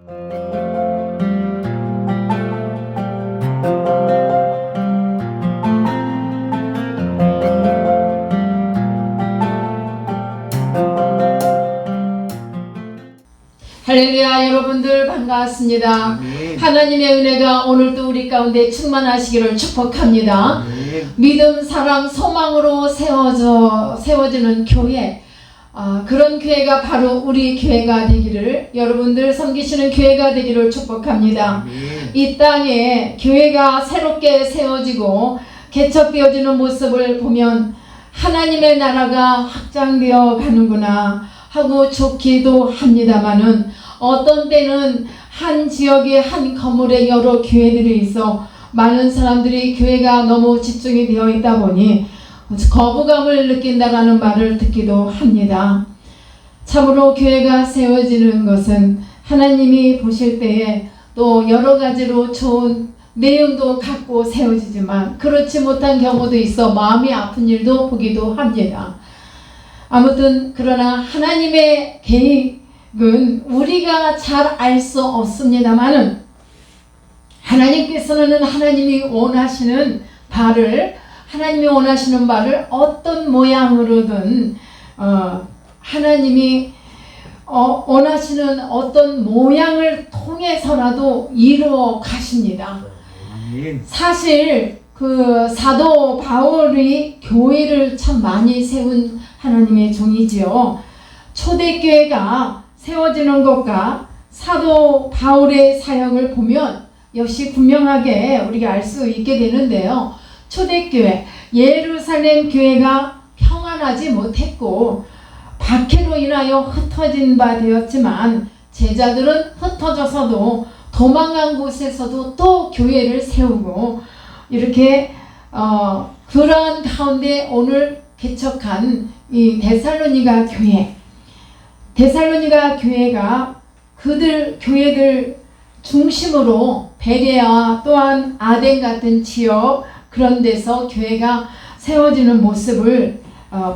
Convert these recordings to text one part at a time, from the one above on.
할렐루야. 여러분들 반갑습니다. 아멘. 하나님의 은혜가 오늘도 우리 가운데 충만하시기를 축복합니다. 아멘. 믿음, 사랑, 소망으로 세워지는 교회, 그런 교회가 바로 우리 교회가 되기를, 여러분들 섬기시는 교회가 되기를 축복합니다. 아멘. 이 땅에 교회가 새롭게 세워지고 개척되어지는 모습을 보면 하나님의 나라가 확장되어 가는구나 하고 좋기도 합니다만은, 어떤 때는 한 지역에 한 건물에 여러 교회들이 있어 많은 사람들이 교회가 너무 집중이 되어 있다 보니 거부감을 느낀다라는 말을 듣기도 합니다. 참으로 교회가 세워지는 것은 하나님이 보실 때에 또 여러 가지로 좋은 내용도 갖고 세워지지만 그렇지 못한 경우도 있어 마음이 아픈 일도 보기도 합니다. 아무튼 그러나 하나님의 계획은 우리가 잘 알 수 없습니다만은, 하나님께서는 하나님이 원하시는 바를 어떤 모양으로든 하나님이 원하시는 어떤 모양을 통해서라도 이루어 가십니다. 사실 그 사도 바울이 교회를 참 많이 세운 하나님의 종이지요. 초대교회가 세워지는 것과 사도 바울의 사역을 보면 역시 분명하게 우리가 알 수 있게 되는데요. 초대교회, 예루살렘 교회가 평안하지 못했고 박해로 인하여 흩어진 바 되었지만, 제자들은 흩어져서도 도망간 곳에서도 또 교회를 세우고, 이렇게 그러한 가운데 오늘 개척한 이 데살로니가 교회가 그들 교회들 중심으로 베레아 또한 아덴 같은 지역, 그런 데서 교회가 세워지는 모습을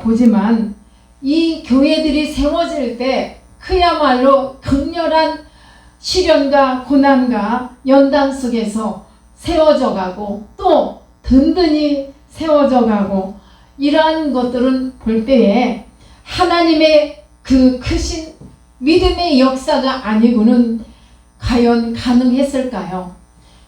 보지만, 이 교회들이 세워질 때 그야말로 극렬한 시련과 고난과 연단 속에서 세워져 가고 또 든든히 세워져 가고, 이러한 것들은 볼 때에 하나님의 그 크신 믿음의 역사가 아니고는 과연 가능했을까요?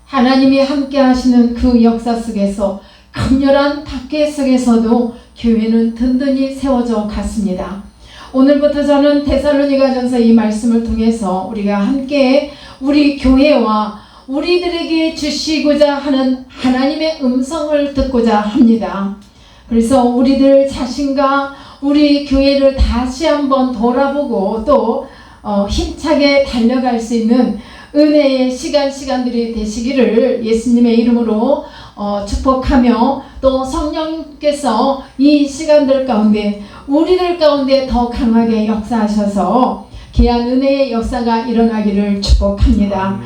하나님이 함께 하시는 그 역사 속에서, 강렬한 박해 속에서도 교회는 든든히 세워져 갔습니다. 오늘부터 저는 데살로니가전서 이 말씀을 통해서 우리가 함께 우리 교회와 우리들에게 주시고자 하는 하나님의 음성을 듣고자 합니다. 그래서 우리들 자신과 우리 교회를 다시 한번 돌아보고 또 힘차게 달려갈 수 있는 은혜의 시간들이 되시기를 예수님의 이름으로 축복하며, 또 성령께서 이 시간들 가운데 우리들 가운데 더 강하게 역사하셔서 귀한 은혜의 역사가 일어나기를 축복합니다.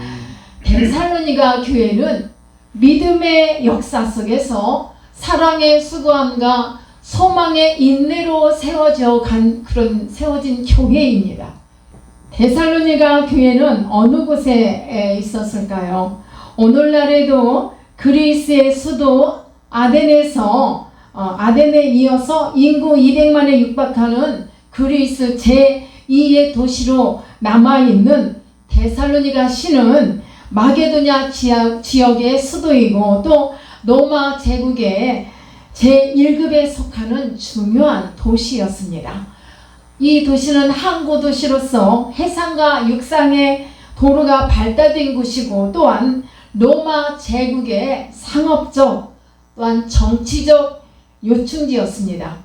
데살로니가 교회는 믿음의 역사 속에서 사랑의 수고함과 소망의 인내로 세워진 교회입니다. 데살로니가 교회는 어느 곳에 있었을까요? 오늘날에도 그리스의 수도 아덴에 이어서 인구 200만에 육박하는 그리스 제2의 도시로 남아있는 데살로니가 시는 마게도냐 지역의 수도이고, 또 로마 제국의 제1급에 속하는 중요한 도시였습니다. 이 도시는 항구 도시로서 해상과 육상의 도로가 발달된 곳이고, 또한 로마 제국의 상업적 또한 정치적 요충지였습니다.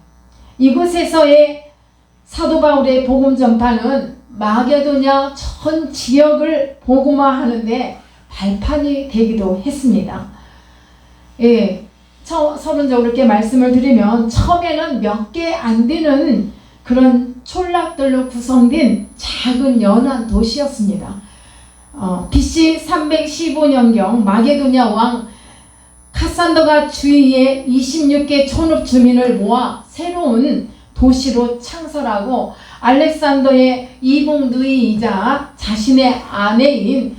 이곳에서의 사도 바울의 복음 전파는 마게도냐 전 지역을 복음화하는데 발판이 되기도 했습니다. 서론적으로 이렇게 말씀을 드리면, 처음에는 몇 개 안 되는 그런 촌락들로 구성된 작은 연안 도시였습니다. BC 315년경 마게도냐 왕 카산더가 주위에 26개 촌읍 주민을 모아 새로운 도시로 창설하고 알렉산더의 이복 누이이자 자신의 아내인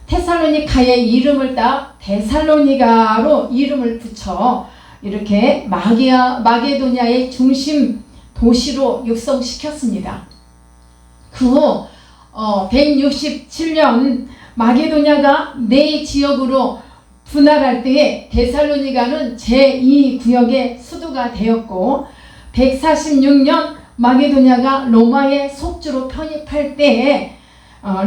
테살로니카의 이름을 따 데살로니가로 이름을 붙여 이렇게 마게도냐의 중심 도시로 육성시켰습니다. 그 후 167년 마게도냐가 네 지역으로 분할할 때에 데살로니가는 제2구역의 수도가 되었고 146년 마게도냐가 로마의 속주로 편입할 때에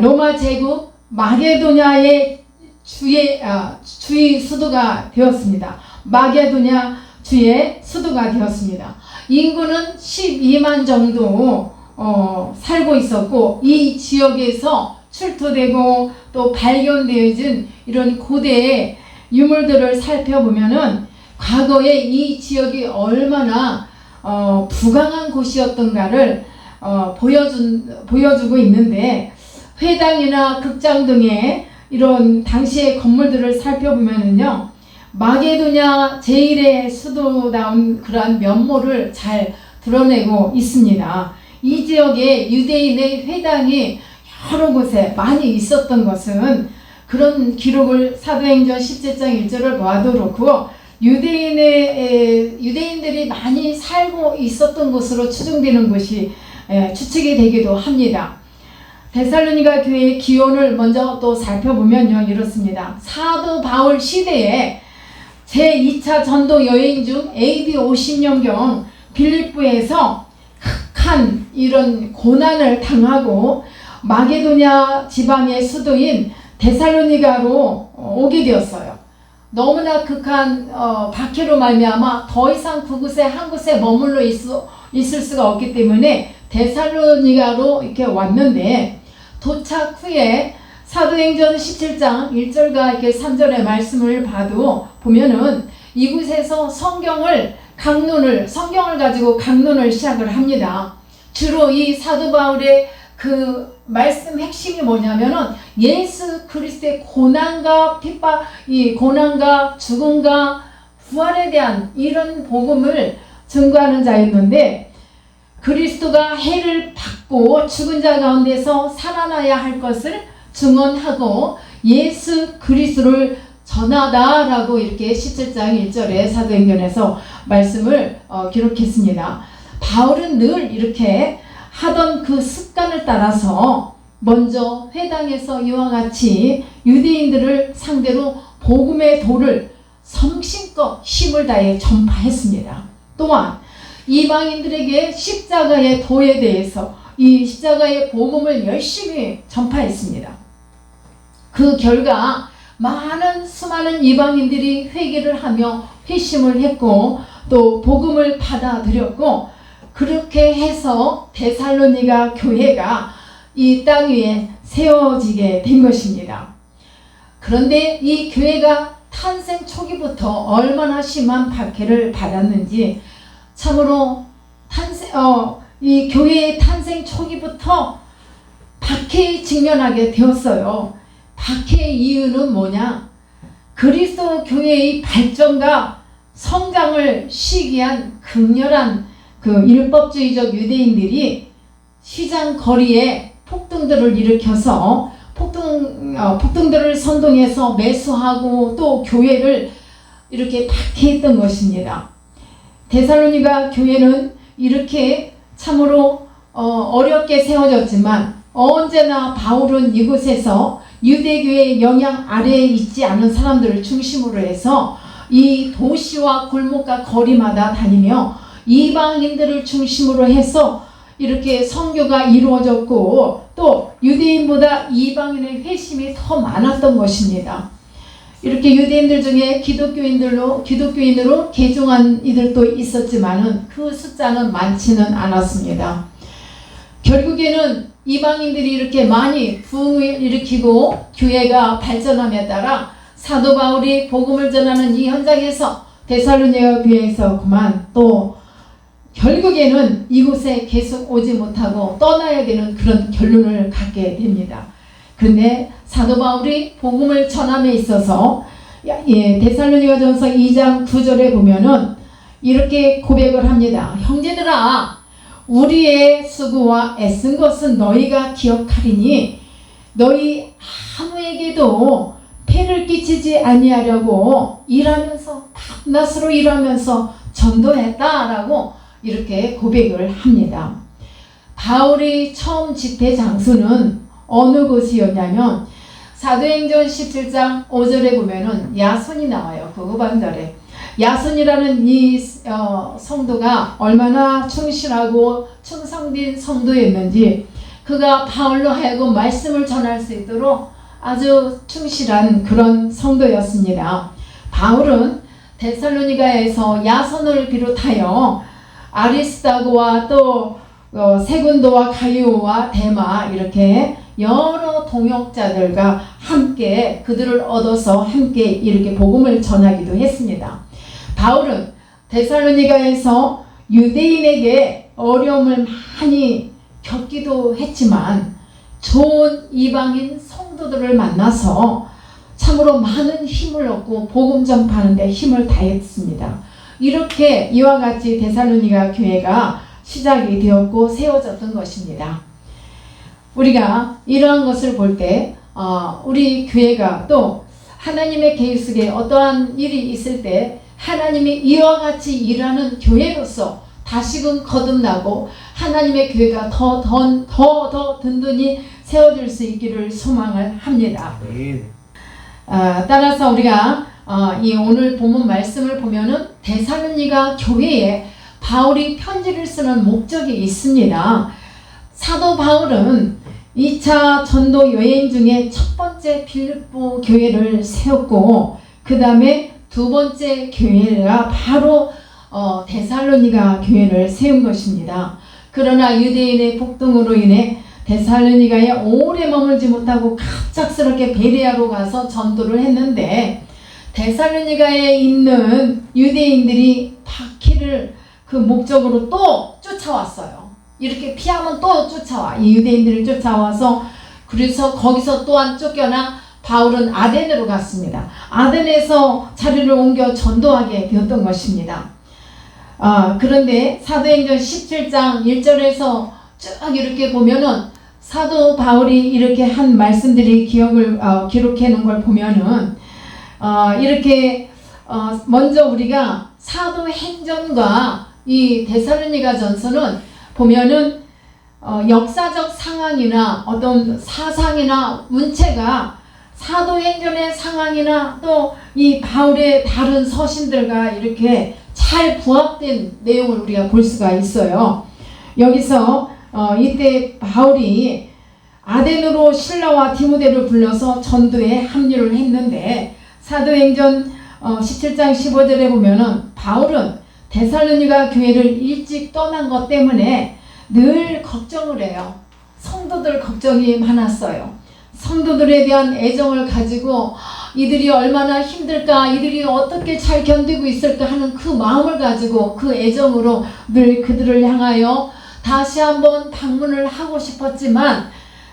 로마 제국 마게도냐의 주의 수도가 되었습니다. 마게도냐 주의 수도가 되었습니다. 인구는 12만 정도 살고 있었고 이 지역에서 출토되고 또 발견되어진 이런 고대의 유물들을 살펴보면은 과거에 이 지역이 얼마나 부강한 곳이었던가를 보여주고 있는데 회당이나 극장 등의 이런 당시의 건물들을 살펴보면은요 마게도냐 제1의 수도다운 그러한 면모를 잘 드러내고 있습니다. 이 지역에 유대인의 회당이 여러 곳에 많이 있었던 것은 그런 기록을 사도행전 17장 1절을 봐도 그렇고 유대인들이 많이 살고 있었던 곳으로 추정되는 것이 추측이 되기도 합니다. 데살로니가 교회의 기원을 먼저 또 살펴보면요 이렇습니다. 사도 바울 시대에 제2차 전도 여행 중 AD 50년경 빌립보에서 극한 이런 고난을 당하고 마게도냐 지방의 수도인 데살로니가로 오게 되었어요. 너무나 극한 박해로 말미암아 더 이상 그곳에 한 곳에 머물러 있을 수가 없기 때문에 데살로니가로 이렇게 왔는데 도착 후에 사도행전 17장 1절과 이렇게 3절의 말씀을 봐도 보면은 이곳에서 성경을 가지고 강론을 시작을 합니다. 주로 이 사도 바울의 그 말씀 핵심이 뭐냐면은 예수 그리스도의 고난과 핍박, 이 고난과 죽음과 부활에 대한 이런 복음을 증거하는 자였는데 그리스도가 해를 받고 죽은 자 가운데서 살아나야 할 것을 증언하고 예수 그리스도를 전하다라고 이렇게 17장 1절에 사도행전에서 말씀을 기록했습니다. 바울은 늘 이렇게 하던 그 습관을 따라서 먼저 회당에서 이와 같이 유대인들을 상대로 복음의 도를 성심껏 힘을 다해 전파했습니다. 또한 이방인들에게 십자가의 도에 대해서 이 십자가의 복음을 열심히 전파했습니다. 그 결과 수많은 이방인들이 회개를 하며 회심을 했고 또 복음을 받아들였고 그렇게 해서 데살로니가 교회가 이 땅 위에 세워지게 된 것입니다. 그런데 이 교회가 탄생 초기부터 얼마나 심한 박해를 받았는지 참으로 이 교회의 탄생 초기부터 박해에 직면하게 되었어요. 박해의 이유는 뭐냐? 그리스도 교회의 발전과 성장을 시기한 극렬한 그 율법주의적 유대인들이 시장 거리에 폭동들을 일으켜서 폭동들을 선동해서 매수하고 또 교회를 이렇게 박해했던 것입니다. 데살로니가 교회는 이렇게 참으로 어렵게 세워졌지만 언제나 바울은 이곳에서 유대교의 영향 아래에 있지 않은 사람들을 중심으로 해서 이 도시와 골목과 거리마다 다니며 이방인들을 중심으로 해서 이렇게 선교가 이루어졌고 또 유대인보다 이방인의 회심이 더 많았던 것입니다. 이렇게 유대인들 중에 기독교인으로 개종한 이들도 있었지만은 그 숫자는 많지는 않았습니다. 결국에는 이방인들이 이렇게 많이 부흥을 일으키고 교회가 발전함에 따라 사도 바울이 복음을 전하는 이 현장에서 데살로니가 교회에서 그만 또 결국에는 이곳에 계속 오지 못하고 떠나야 되는 그런 결론을 갖게 됩니다. 그런데 사도 바울이 복음을 전함에 있어서 데살로니가전서 2장 9절에 보면은 이렇게 고백을 합니다. 형제들아, 우리의 수고와 애쓴 것은 너희가 기억하리니 너희 아무에게도 폐를 끼치지 아니하려고 일하면서 밤낮으로 일하면서 전도했다라고 이렇게 고백을 합니다. 바울이 처음 집회 장소는 어느 곳이었냐면 사도행전 17장 5절에 보면은 야손이 나와요. 그 후반절에 야손이라는 이 성도가 얼마나 충실하고 충성된 성도였는지 그가 바울로 하여금 말씀을 전할 수 있도록 아주 충실한 그런 성도였습니다. 바울은 데살로니가에서 야손을 비롯하여 아리스다고와 또 세군도와 가이오와 데마 이렇게 여러 동역자들과 함께 그들을 얻어서 함께 이렇게 복음을 전하기도 했습니다. 바울은 데살로니가에서 유대인에게 어려움을 많이 겪기도 했지만 좋은 이방인 성도들을 만나서 참으로 많은 힘을 얻고 복음 전파하는 데 힘을 다했습니다. 이렇게 이와 같이 데살로니가 교회가 시작이 되었고 세워졌던 것입니다. 우리가 이러한 것을 볼 때 우리 교회가 또 하나님의 계획 속에 어떠한 일이 있을 때 하나님이 이와 같이 일하는 교회로서 다시금 거듭나고 하나님의 교회가 더 든든히 세워질 수 있기를 소망을 합니다. 따라서 우리가 이 오늘 본문 말씀을 보면은 데살로니가 교회에 바울이 편지를 쓰는 목적이 있습니다. 사도 바울은 2차 전도 여행 중에 첫 번째 빌립보 교회를 세웠고 그 다음에 두 번째 교회가 바로 데살로니가 교회를 세운 것입니다. 그러나 유대인의 폭동으로 인해 데살로니가에 오래 머물지 못하고 갑작스럽게 베레아로 가서 전도를 했는데 데살로니가에 있는 유대인들이 바퀴를 그 목적으로 또 쫓아왔어요. 이렇게 피하면 또 쫓아와. 이 유대인들을 쫓아와서 그래서 거기서 또한 쫓겨나 바울은 아덴으로 갔습니다. 아덴에서 자리를 옮겨 전도하게 되었던 것입니다. 그런데 사도행전 17장 1절에서 쭉 이렇게 보면은 사도 바울이 이렇게 한 말씀들이 기록해 놓은 걸 보면은 이렇게 먼저 우리가 사도행전과 이 데살로니가 전서는 보면은 역사적 상황이나 어떤 사상이나 문체가 사도행전의 상황이나 또 이 바울의 다른 서신들과 이렇게 잘 부합된 내용을 우리가 볼 수가 있어요. 여기서 이때 바울이 아덴으로 실라와 디모데를 불러서 전도에 합류를 했는데 사도행전 17장 15절에 보면은 바울은 데살로니가 교회를 일찍 떠난 것 때문에 늘 걱정을 해요. 성도들 걱정이 많았어요. 성도들에 대한 애정을 가지고 이들이 얼마나 힘들까, 이들이 어떻게 잘 견디고 있을까 하는 그 마음을 가지고 그 애정으로 늘 그들을 향하여 다시 한번 방문을 하고 싶었지만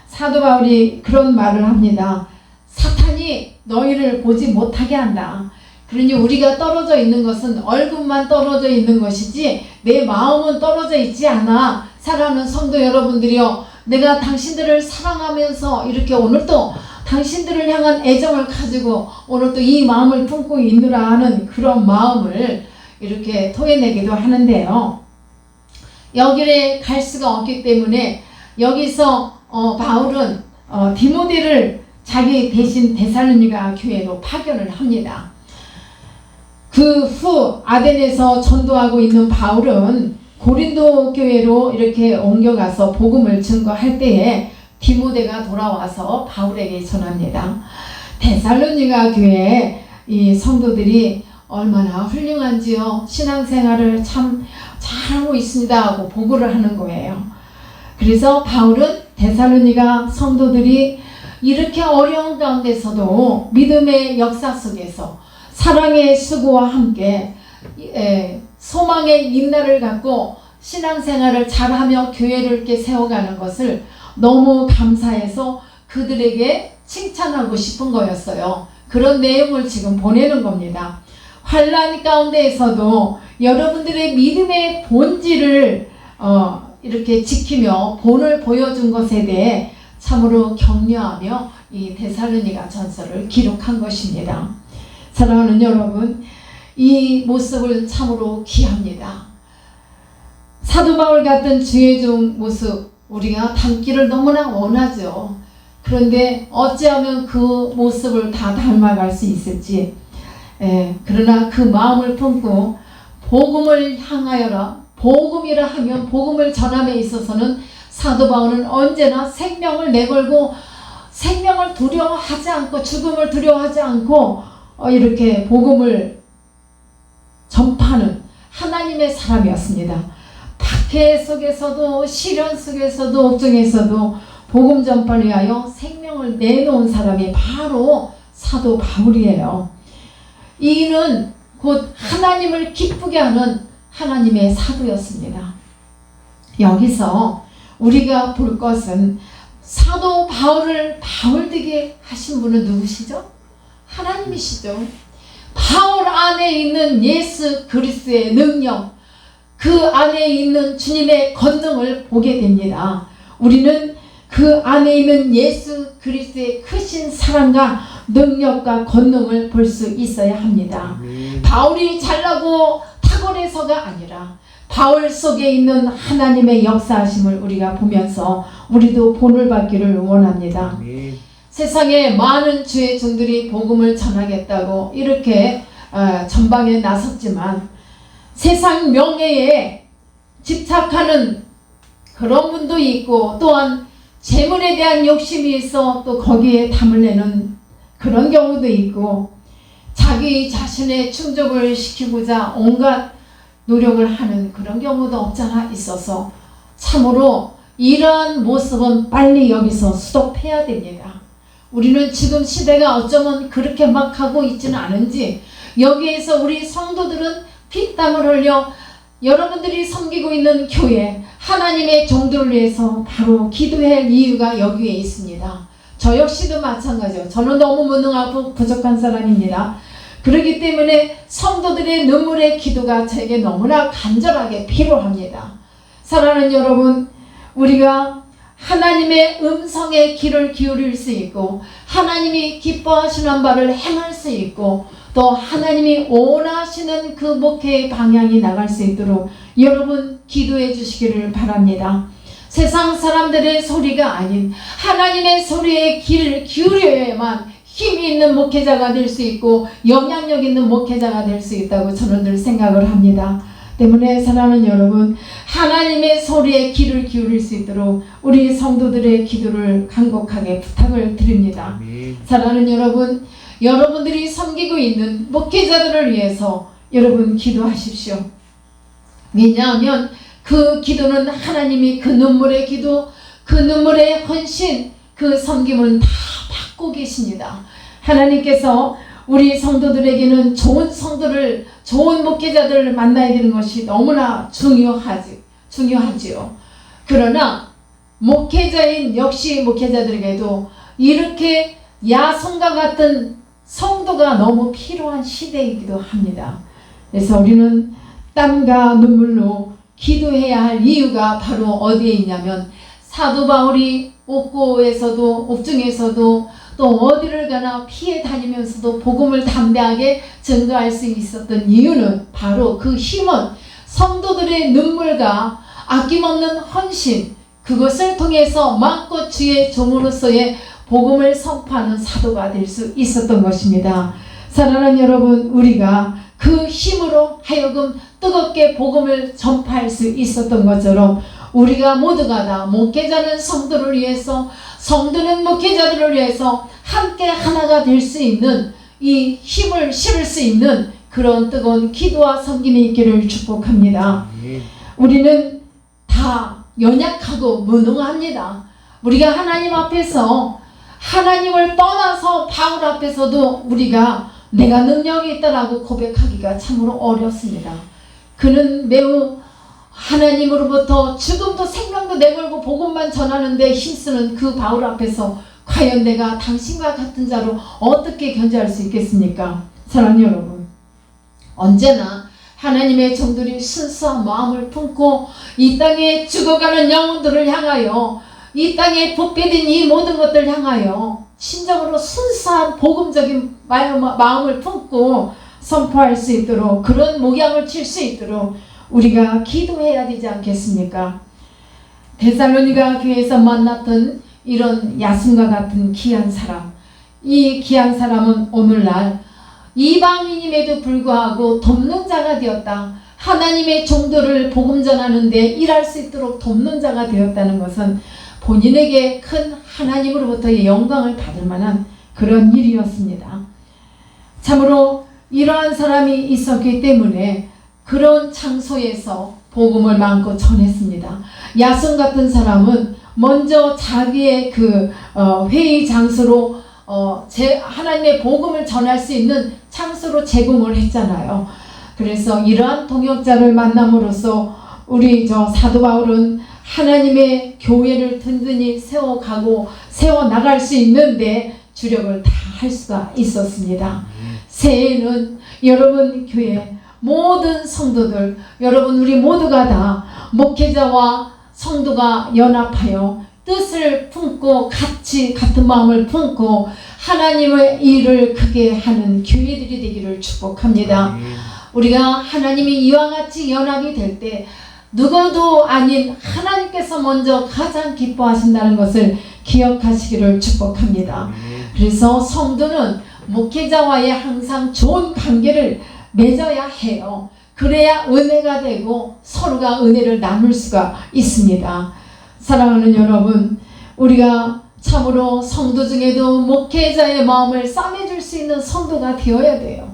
사도 바울이 그런 말을 합니다. 사탄이 너희를 보지 못하게 한다. 그러니 우리가 떨어져 있는 것은 얼굴만 떨어져 있는 것이지 내 마음은 떨어져 있지 않아. 사랑하는 성도 여러분들이여, 내가 당신들을 사랑하면서 이렇게 오늘도 당신들을 향한 애정을 가지고 오늘도 이 마음을 품고 있느라 하는 그런 마음을 이렇게 토해내기도 하는데요. 여기에 갈 수가 없기 때문에 여기서 바울은 디모데를 자기 대신 데살로니가 교회로 파견을 합니다. 그 후 아덴에서 전도하고 있는 바울은 고린도 교회로 이렇게 옮겨가서 복음을 증거할 때에 디모데가 돌아와서 바울에게 전합니다. 데살로니가 교회에 이 성도들이 얼마나 훌륭한지요. 신앙생활을 참 잘하고 있습니다 하고 보고를 하는 거예요. 그래서 바울은 데살로니가 성도들이 이렇게 어려운 가운데서도 믿음의 역사 속에서 사랑의 수고와 함께 소망의 인내를 갖고 신앙생활을 잘하며 교회를 이렇게 세워가는 것을 너무 감사해서 그들에게 칭찬하고 싶은 거였어요. 그런 내용을 지금 보내는 겁니다. 환난 가운데에서도 여러분들의 믿음의 본질을 이렇게 지키며 본을 보여준 것에 대해 참으로 격려하며 이 데살로니가 전서를 기록한 것입니다. 사랑하는 여러분, 이 모습을 참으로 귀합니다. 사도 바울 같은 주의 종 모습 우리가 닮기를 너무나 원하죠. 그런데 어찌하면 그 모습을 다 닮아갈 수 있을지, 그러나 그 마음을 품고 복음을 향하여라, 복음이라 하면 복음을 전함에 있어서는 사도 바울은 언제나 생명을 내걸고 생명을 두려워하지 않고 죽음을 두려워하지 않고 이렇게 복음을 전파하는 하나님의 사람이었습니다. 박해 속에서도 시련 속에서도 옥중에서도 복음 전파를 위하여 생명을 내놓은 사람이 바로 사도 바울이에요. 이는 곧 하나님을 기쁘게 하는 하나님의 사도였습니다. 여기서 우리가 볼 것은 사도 바울을 바울되게 하신 분은 누구시죠? 하나님이시죠. 바울 안에 있는 예수 그리스도의 능력, 그 안에 있는 주님의 권능을 보게 됩니다. 우리는 그 안에 있는 예수 그리스도의 크신 사랑과 능력과 권능을 볼 수 있어야 합니다. 바울이 잘나고 탁월해서가 아니라 바울 속에 있는 하나님의 역사하심을 우리가 보면서 우리도 본을 받기를 원합니다. 세상에 많은 주의 종들이 복음을 전하겠다고 이렇게 전방에 나섰지만 세상 명예에 집착하는 그런 분도 있고, 또한 재물에 대한 욕심이 있어 또 거기에 담을 내는 그런 경우도 있고, 자기 자신의 충족을 시키고자 온갖 노력을 하는 그런 경우도 없잖아 있어서 참으로 이러한 모습은 빨리 여기서 수독해야 됩니다. 우리는 지금 시대가 어쩌면 그렇게 막 하고 있지는 않은지, 여기에서 우리 성도들은 피땀을 흘려 여러분들이 섬기고 있는 교회, 하나님의 종들을 위해서 바로 기도해야 할 이유가 여기에 있습니다. 저 역시도 마찬가지요. 저는 너무 무능하고 부족한 사람입니다. 그렇기 때문에 성도들의 눈물의 기도가 저에게 너무나 간절하게 필요합니다. 사랑하는 여러분, 우리가 하나님의 음성에 귀를 기울일 수 있고 하나님이 기뻐하시는 바를 행할 수 있고 또 하나님이 원하시는 그 목회의 방향이 나갈 수 있도록 여러분 기도해 주시기를 바랍니다. 세상 사람들의 소리가 아닌 하나님의 소리에 귀를 기울여야만 힘이 있는 목회자가 될 수 있고 영향력 있는 목회자가 될 수 있다고 저는 늘 생각을 합니다. 때문에 사랑하는 여러분, 하나님의 소리에 귀를 기울일 수 있도록 우리 성도들의 기도를 간곡하게 부탁을 드립니다. 아멘. 사랑하는 여러분, 여러분들이 섬기고 있는 목회자들을 위해서 여러분 기도하십시오. 왜냐하면 그 기도는 하나님이 그 눈물의 기도, 그 눈물의 헌신, 그 섬김은 다 받고 계십니다. 하나님께서 우리 성도들에게는 좋은 성도를, 좋은 목회자들을 만나야 되는 것이 너무나 중요하지요. 그러나 목회자인 역시 목회자들에게도 이렇게 야손과 같은 성도가 너무 필요한 시대이기도 합니다. 그래서 우리는 땀과 눈물로 기도해야 할 이유가 바로 어디에 있냐면 사도 바울이 옥고에서도 옥중에서도 또 어디를 가나 피해 다니면서도 복음을 담대하게 증거할 수 있었던 이유는 바로 그 힘은 성도들의 눈물과 아낌없는 헌신, 그것을 통해서 마음껏 주의 종으로서의 복음을 선포하는 사도가 될 수 있었던 것입니다. 사랑하는 여러분, 우리가 그 힘으로 하여금 뜨겁게 복음을 전파할 수 있었던 것처럼 우리가 모두가 다 목회자는 성도를 위해서, 성도는 목회자들을 위해서 함께 하나가 될 수 있는 이 힘을 실을 수 있는 그런 뜨거운 기도와 섬김이 있기를 축복합니다. 우리는 다 연약하고 무능합니다. 우리가 하나님 앞에서, 하나님을 떠나서 바울 앞에서도 우리가 내가 능력이 있다라고 고백하기가 참으로 어렵습니다. 그는 매우 하나님으로부터 죽음도 생명도 내걸고 복음만 전하는데 힘쓰는 그 바울 앞에서 과연 내가 당신과 같은 자로 어떻게 견제할 수 있겠습니까? 사랑하는 여러분, 언제나 하나님의 종들이 순수한 마음을 품고 이 땅에 죽어가는 영혼들을 향하여 이 땅에 복배된 이 모든 것들 향하여 진정으로 순수한 복음적인 마음을 품고 선포할 수 있도록 그런 목양을 칠 수 있도록 우리가 기도해야 되지 않겠습니까? 데살로니가 교회에서 만났던 이런 야순과 같은 귀한 사람, 이 귀한 사람은 오늘날 이방인임에도 불구하고 돕는 자가 되었다. 하나님의 종들을 복음 전하는데 일할 수 있도록 돕는 자가 되었다는 것은 본인에게 큰 하나님으로부터의 영광을 받을 만한 그런 일이었습니다. 참으로 이러한 사람이 있었기 때문에 그런 장소에서 복음을 마음껏 전했습니다. 야손 같은 사람은 먼저 자기의 그 회의 장소로 하나님의 복음을 전할 수 있는 장소로 제공을 했잖아요. 그래서 이러한 동역자를 만남으로써 우리 사도 바울은 하나님의 교회를 든든히 세워가고 세워나갈 수 있는데 주력을 다 할 수가 있었습니다. 새해에는 여러분 교회 모든 성도들, 여러분 우리 모두가 다 목회자와 성도가 연합하여 뜻을 품고 같은 마음을 품고 하나님의 일을 크게 하는 교회들이 되기를 축복합니다. 우리가 하나님이 이와 같이 연합이 될 때 누구도 아닌 하나님께서 먼저 가장 기뻐하신다는 것을 기억하시기를 축복합니다. 그래서 성도는 목회자와의 항상 좋은 관계를 맺어야 해요. 그래야 은혜가 되고 서로가 은혜를 나눌 수가 있습니다. 사랑하는 여러분, 우리가 참으로 성도 중에도 목회자의 마음을 싸매줄 수 있는 성도가 되어야 돼요.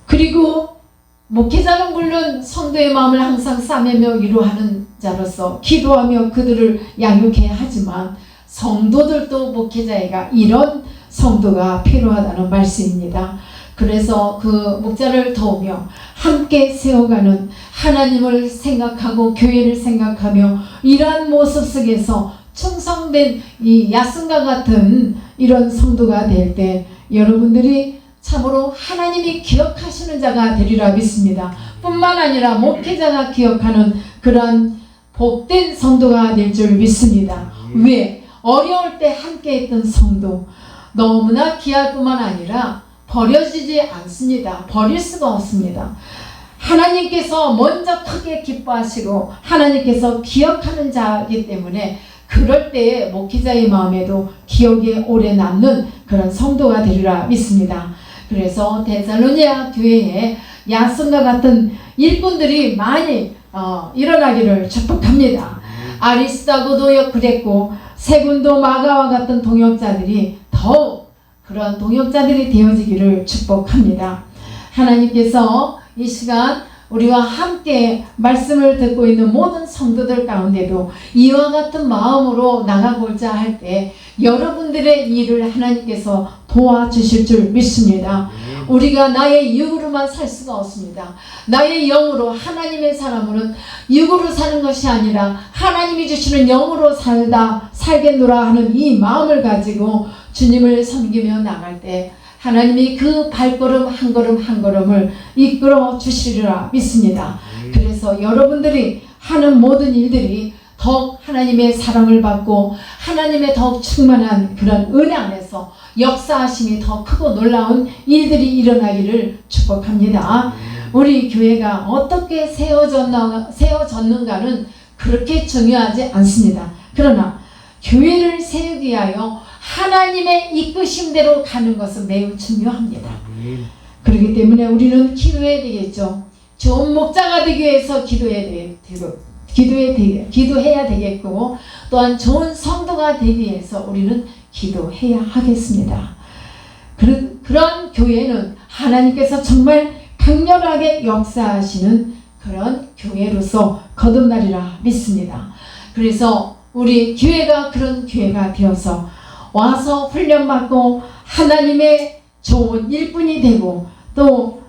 그리고 목회자는 물론 성도의 마음을 항상 싸매며 위로하는 자로서 기도하며 그들을 양육해야 하지만 성도들도 목회자가 이런 성도가 필요하다는 말씀입니다. 그래서 그 목자를 도우며 함께 세워가는 하나님을 생각하고 교회를 생각하며 이러한 모습 속에서 충성된 이 야순과 같은 이런 성도가 될 때 여러분들이 참으로 하나님이 기억하시는 자가 되리라 믿습니다. 뿐만 아니라 목회자가 기억하는 그런 복된 성도가 될 줄 믿습니다. 왜? 어려울 때 함께 했던 성도 너무나 귀할 뿐만 아니라 버려지지 않습니다. 버릴 수가 없습니다. 하나님께서 먼저 크게 기뻐하시고 하나님께서 기억하는 자이기 때문에 그럴 때에 목회자의 마음에도 기억에 오래 남는 그런 성도가 되리라 믿습니다. 그래서 데살로니가 교회에 야손과 같은 일꾼들이 많이 일어나기를 축복합니다. 아리스다고도 그랬고 세군도 마가와 같은 동역자들이 더욱 그런 동역자들이 되어지기를 축복합니다. 하나님께서 이 시간 우리와 함께 말씀을 듣고 있는 모든 성도들 가운데도 이와 같은 마음으로 나가고자 할 때 여러분들의 일을 하나님께서 도와주실 줄 믿습니다. 우리가 나의 육으로만 살 수가 없습니다. 나의 영으로 하나님의 사람으로는 육으로 사는 것이 아니라 하나님이 주시는 영으로 살겠노라 하는 이 마음을 가지고 주님을 섬기며 나갈 때 하나님이 그 발걸음 한 걸음 한 걸음을 이끌어 주시리라 믿습니다. 그래서 여러분들이 하는 모든 일들이 더욱 하나님의 사랑을 받고 하나님의 더욱 충만한 그런 은혜 안에서 역사하심이 더 크고 놀라운 일들이 일어나기를 축복합니다. 우리 교회가 어떻게 세워졌는가는 그렇게 중요하지 않습니다. 그러나 교회를 세우기 위하여 하나님의 이끄심대로 가는 것은 매우 중요합니다. 그렇기 때문에 우리는 기도해야 되겠죠. 좋은 목자가 되기 위해서 기도해야 되겠고 또한 좋은 성도가 되기 위해서 우리는 기도해야 하겠습니다. 그런 교회는 하나님께서 정말 강렬하게 역사하시는 그런 교회로서 거듭나리라 믿습니다. 그래서 우리 교회가 그런 교회가 되어서 와서 훈련받고 하나님의 좋은 일꾼이 되고 또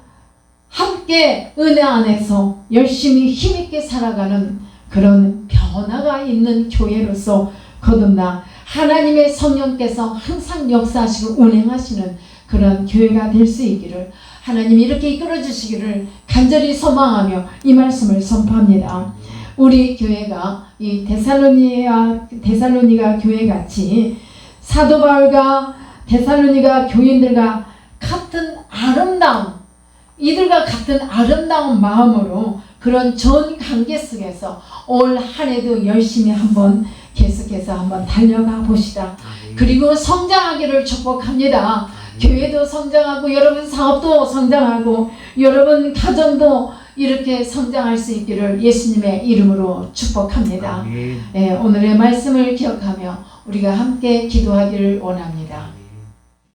함께 은혜 안에서 열심히 힘있게 살아가는 그런 변화가 있는 교회로서 거듭나 하나님의 성령께서 항상 역사하시고 운행하시는 그런 교회가 될 수 있기를 하나님이 이렇게 이끌어 주시기를 간절히 소망하며 이 말씀을 선포합니다. 우리 교회가 이 데살로니가 교회 같이 사도 바울과 데살로니가 교인들과 같은 아름다움, 이들과 같은 아름다운 마음으로 그런 좋은 관계 속에서 올 한 해도 열심히 한번 계속해서 한번 달려가 봅시다. 그리고 성장하기를 축복합니다. 교회도 성장하고 여러분 사업도 성장하고 여러분 가정도 이렇게 성장할 수 있기를 예수님의 이름으로 축복합니다. 오늘의 말씀을 기억하며 우리가 함께 기도하기를 원합니다.